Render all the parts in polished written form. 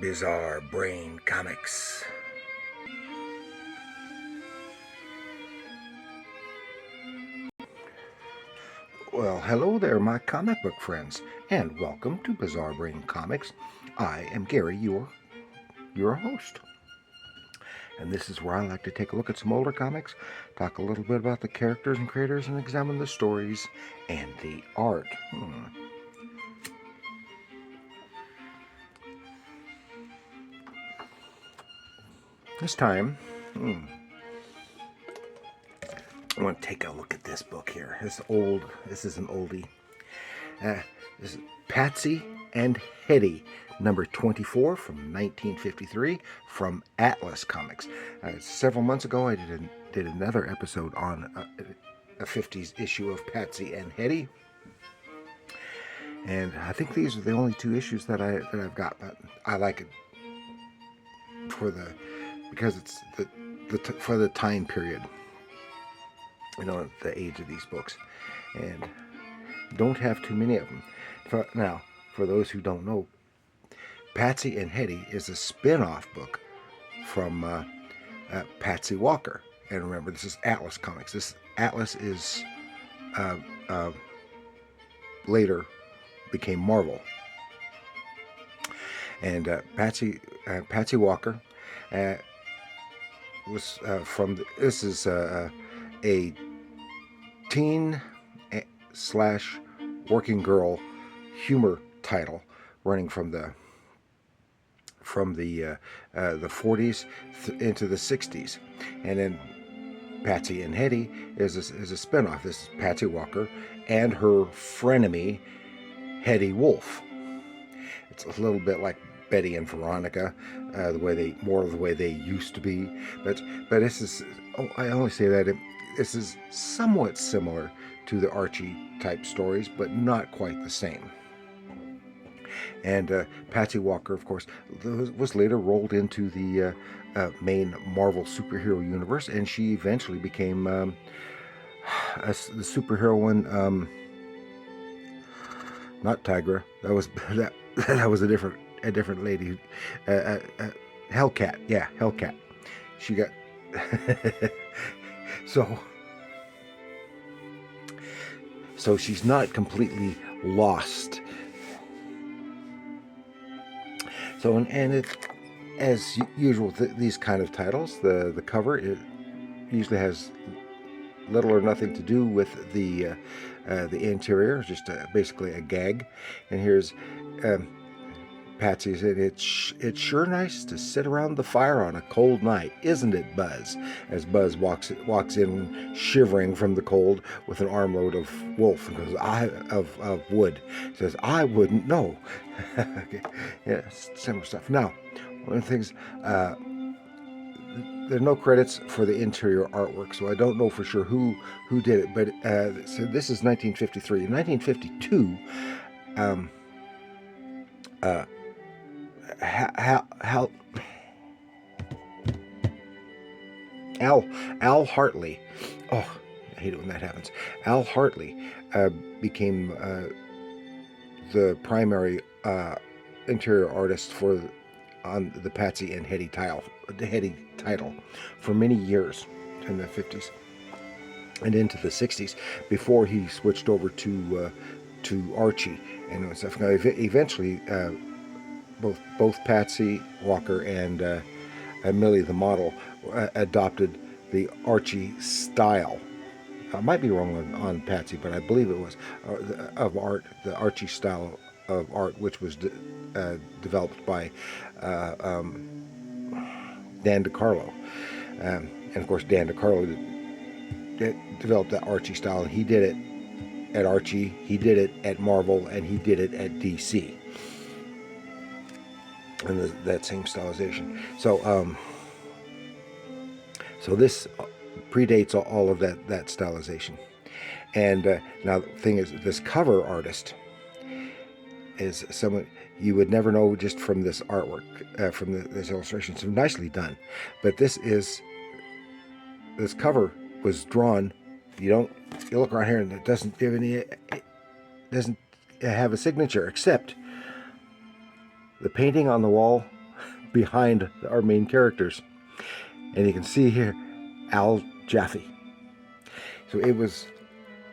Bizarre Brain Comics. Well, hello there, my comic book friends, and welcome to Bizarre Brain Comics. I am Gary, your host. And this is where I like to take a look at some older comics, talk a little bit about the characters and creators, and examine the stories and the art. This time, I want to take a look at this book here. This is an oldie. This is Patsy and Hedy, number 24 from 1953 from Atlas Comics. Several months ago, I did another episode on a 50s issue of Patsy and Hedy. And I think these are the only two issues that I've got, but I like it because it's for the time period, the age of these books, and don't have too many of them. For those who don't know, Patsy and Hedy is a spin-off book from Patsy Walker. And remember, this is Atlas Comics. This Atlas is later became Marvel. And Patsy Walker was this is a teen slash working girl humor title running from the 40s into the 60s, and then Patsy and Hedy is a spinoff. This is Patsy Walker and her frenemy Hedy Wolf. It's a little bit like Betty and Veronica, the way they used to be, but this is, I only say that this is somewhat similar to the Archie type stories, but not quite the same. And Patsy Walker, of course, was later rolled into the main Marvel superhero universe, and she eventually became the superheroine. Not Tigra. That was a different lady. Hellcat. Yeah, Hellcat. She got so she's not completely lost. So and it, as usual, these kind of titles, the cover usually has little or nothing to do with the interior, just basically a gag. And here's Patsy said, it's sure nice to sit around the fire on a cold night, isn't it, Buzz? As Buzz walks in shivering from the cold with an armload of wolf and goes, of wood. Says, I wouldn't know. Okay. Yeah, similar stuff. Now, one of the things, there are no credits for the interior artwork, so I don't know for sure who did it. But so this is 1953. In 1952, Al Hartley. Oh, I hate it when that happens. Al Hartley became the primary interior artist on the Patsy and Hedy title for many years in the 50s and into the 60s before he switched over to Archie and stuff. Now, eventually, both Patsy Walker and Millie the model adopted the Archie style. I might be wrong on Patsy, but I believe it was of art, the Archie style of art, which was developed by Dan DeCarlo. And of course, Dan DeCarlo developed that Archie style, and he did it at Archie, he did it at Marvel, and he did it at DC. And that same stylization. So this predates all of that stylization. And now the thing is, this cover artist is someone you would never know just from this artwork, from this illustration. So nicely done. But this cover was drawn. You look around here and it doesn't have a signature, except the painting on the wall behind our main characters. And you can see here Al Jaffee. So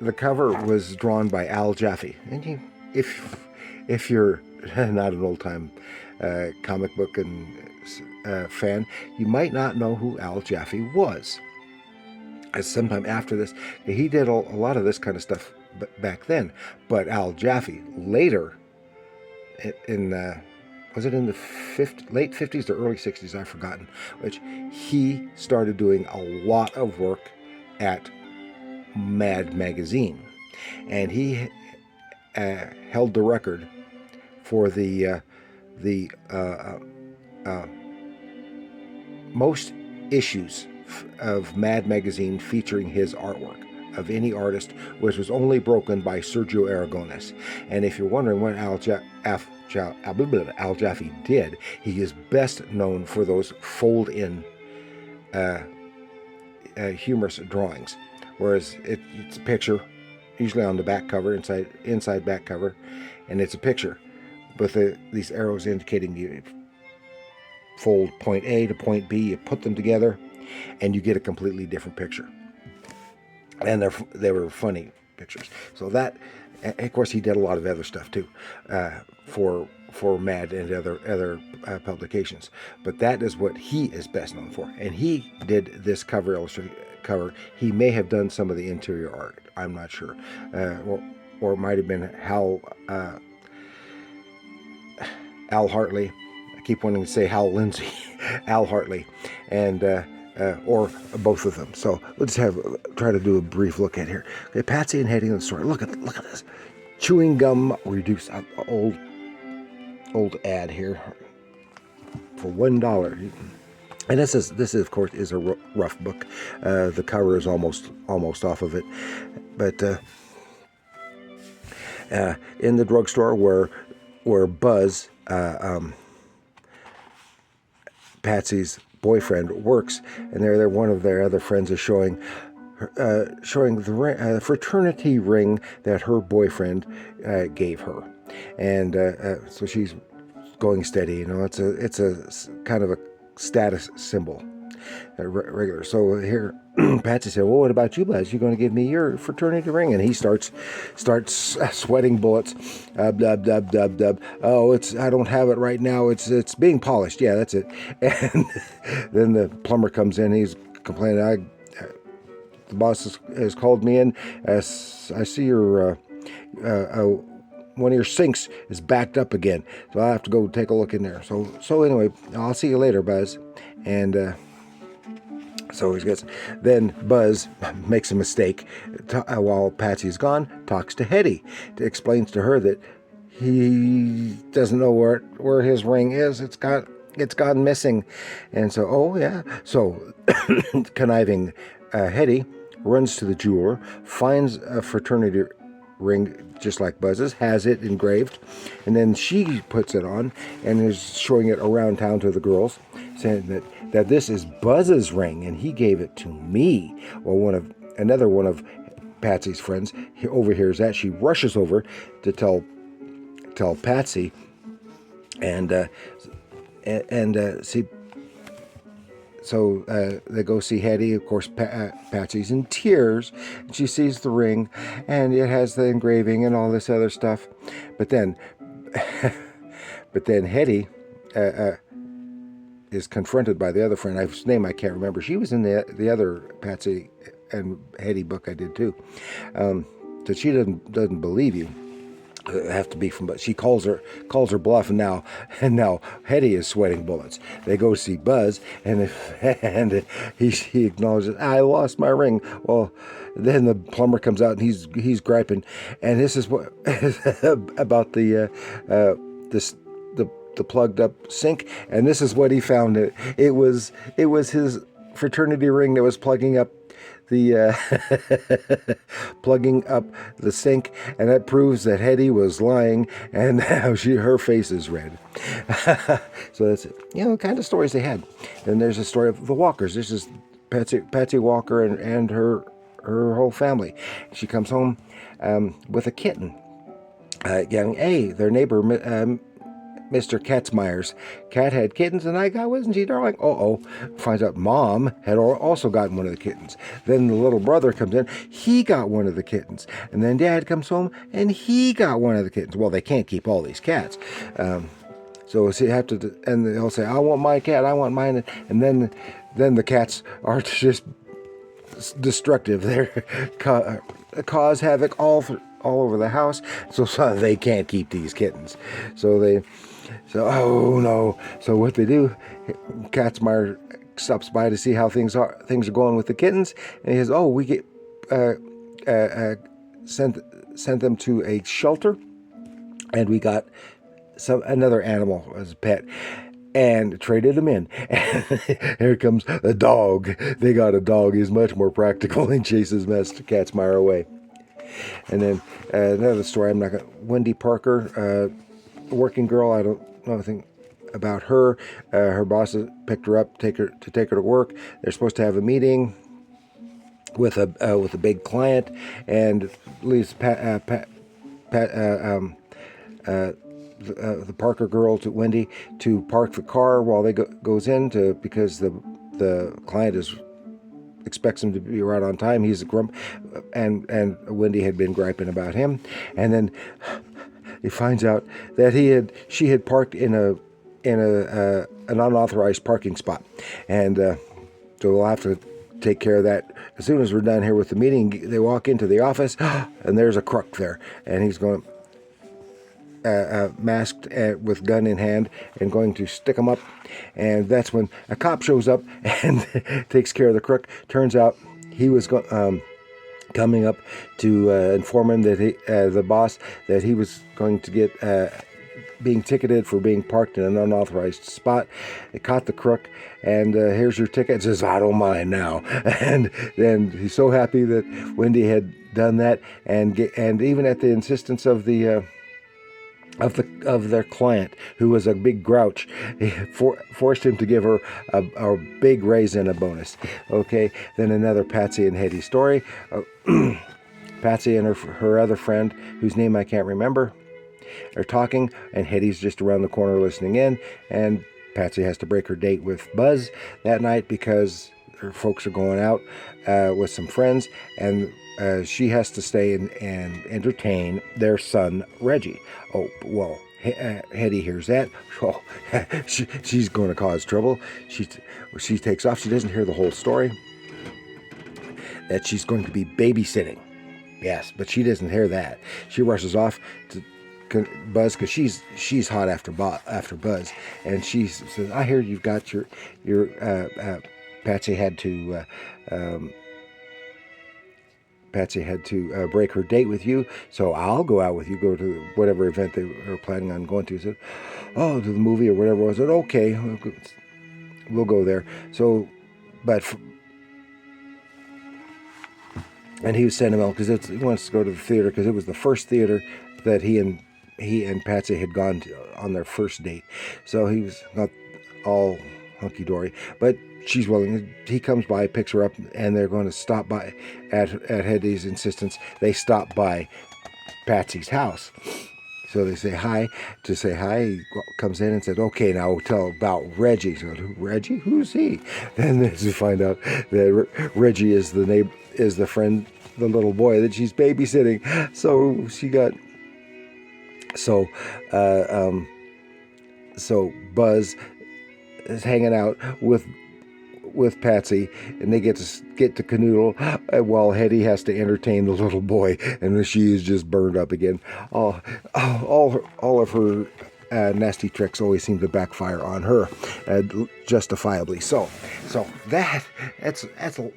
the cover was drawn by Al Jaffee. And if you're not an old-time comic book and fan, you might not know who Al Jaffee was. As sometime after this, he did a lot of this kind of stuff back then. But Al Jaffee later, was it in the late 50s or early 60s? I've forgotten. Which he started doing a lot of work at Mad magazine, and he held the record for the most issues of Mad magazine featuring his artwork of any artist, which was only broken by Sergio Aragonés. And if you're wondering what Al Jaffee did, he is best known for those fold-in humorous drawings, whereas it's a picture, usually on the back cover, inside back cover, and it's a picture with these arrows indicating you fold point A to point B, you put them together, and you get a completely different picture. And they were funny pictures. So that, of course, he did a lot of other stuff too, for Mad and other publications. But that is what he is best known for. And he did this cover. He may have done some of the interior art. I'm not sure, or it might have been Al Hartley. I keep wanting to say Hal Lindsey, Al Hartley, and or both of them. So let's try to do a brief look at here. Okay, Patsy and Hedy in the store. Look at this chewing gum reduced. Old ad here for $1. And this is of course is a rough book. The cover is almost off of it, but in the drugstore where Buzz, Patsy's boyfriend, works, and they're one of their other friends is showing the fraternity ring that her boyfriend gave her, and so she's going steady. You know, it's a kind of a status symbol, regular. So here, Patsy said, "Well, what about you, Buzz? You going to give me your fraternity ring?" And he starts sweating bullets. Dub dub dub dub. Oh, I don't have it right now. It's being polished. Yeah, that's it. And then the plumber comes in. He's complaining. The boss has called me in. I see your one of your sinks is backed up again, so I'll have to go take a look in there. So anyway, I'll see you later, Buzz. And so he gets. Then Buzz makes a mistake while Patsy's gone. Talks to Hedy, explains to her that he doesn't know where his ring is. It's gone missing, and so conniving Hedy runs to the jeweler, finds a fraternity ring just like Buzz's, has it engraved, and then she puts it on and is showing it around town to the girls, saying that this is Buzz's ring and he gave it to me. Well, another one of Patsy's friends overhears that. She rushes over to tell Patsy, and see. So they go see Hedy. Of course, Patsy's in tears. She sees the ring, and it has the engraving and all this other stuff. But then Hedy is confronted by the other friend, whose name I can't remember. She was in the other Patsy and Hedy book I did too. So she doesn't believe you. Have to be from, but she calls her bluff, and now Hedy is sweating bullets. They go see Buzz, and he acknowledges, I lost my ring. Well, then the plumber comes out and he's griping, and this is what about the plugged up sink, and this is what he found. It was his fraternity ring that was plugging up the sink, and that proves that Hedy was lying, and now her face is red. So that's it. Kind of stories they had. Then there's a story of the Walkers. This is Patsy Walker and her whole family. She comes home with a kitten. Young A, their neighbor, Mr. Katzmeyer's cat had kittens, and I got, wasn't she, darling? Finds out Mom had also gotten one of the kittens. Then the little brother comes in, he got one of the kittens. And then Dad comes home, and he got one of the kittens. Well, they can't keep all these cats. So you have to, and they'll say, I want my cat, I want mine. And then the cats are just destructive. They cause havoc all over the house. So they can't keep these kittens. Oh no. So what they do, Katzmeyer stops by to see how things are going with the kittens, and he says, we get sent them to a shelter, and we got another animal as a pet, and traded him in. Here comes a dog. They got a dog. He's much more practical and chases Master Katzmeyer away. And then another story. I'm not going. Wendy Parker, working girl. I don't know anything about her. Her boss picked her up, take her to work. They're supposed to have a meeting with a big client, and leaves the Parker girl to Wendy to park the car while they goes in because the client expects him to be right on time. He's a grump, and Wendy had been griping about him, and then he finds out that she had parked in an unauthorized parking spot, and so we'll have to take care of that as soon as we're done here with the meeting. They walk into the office, and there's a crook there, and he's going masked with gun in hand and going to stick him up. And that's when a cop shows up and takes care of the crook. Turns out he was coming up to inform him that the boss, that he was going to get being ticketed for being parked in an unauthorized spot. They caught the crook, and here's your ticket. It says, I don't mind now. And then he's so happy that Wendy had done that, and even at the insistence of their client, who was a big grouch, forced him to give her a big raise and a bonus. Okay, then another Patsy and Hedy story. Patsy and her other friend, whose name I can't remember, are talking, and Hedy's just around the corner listening in, and Patsy has to break her date with Buzz that night because her folks are going out with some friends, and she has to stay and entertain their son, Reggie. Oh, well, Hedy hears that. Oh, she's going to cause trouble. She takes off. She doesn't hear the whole story, that she's going to be babysitting. Yes, but she doesn't hear that. She rushes off to Buzz, because she's hot after Buzz, and she says, I hear you've got your Patsy had to break her date with you, so I'll go out with you, go to whatever event they were planning on going to. Said, to the movie or whatever. I said, okay, we'll go there. So, and he was sentimental because he wants to go to the theater, because it was the first theater that he and Patsy had gone to on their first date. So he was not all hunky-dory, but she's willing. He comes by, picks her up, and they're going to stop by at Hedy's insistence. They stop by Patsy's house. So they say hi. To say hi, he comes in and says, okay, now tell about Reggie. So, Reggie? Who's he? And then we find out that Reggie is the friend, the little boy that she's babysitting. So she got... So Buzz is hanging out with Patsy, and they get to canoodle while Hedy has to entertain the little boy, and she is just burned up again. All of her nasty tricks always seem to backfire on her, justifiably. So that's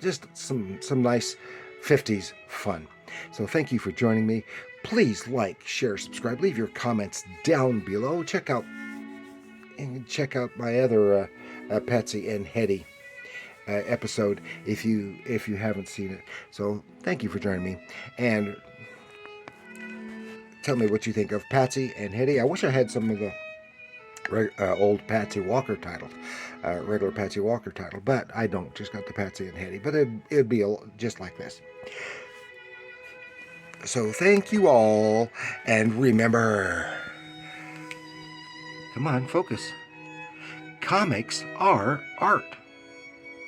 just some nice 50s fun. So thank you for joining me. Please like, share, subscribe, leave your comments down below. Check out my other Patsy and Hedy episode if you haven't seen it. So thank you for joining me, and tell me what you think of Patsy and Hedy. I wish I had some of the old Patsy Walker title, regular Patsy Walker title, but I don't. Just got the Patsy and Hedy, but it'd be just like this. So thank you all, and remember, Come on, focus. Comics are art.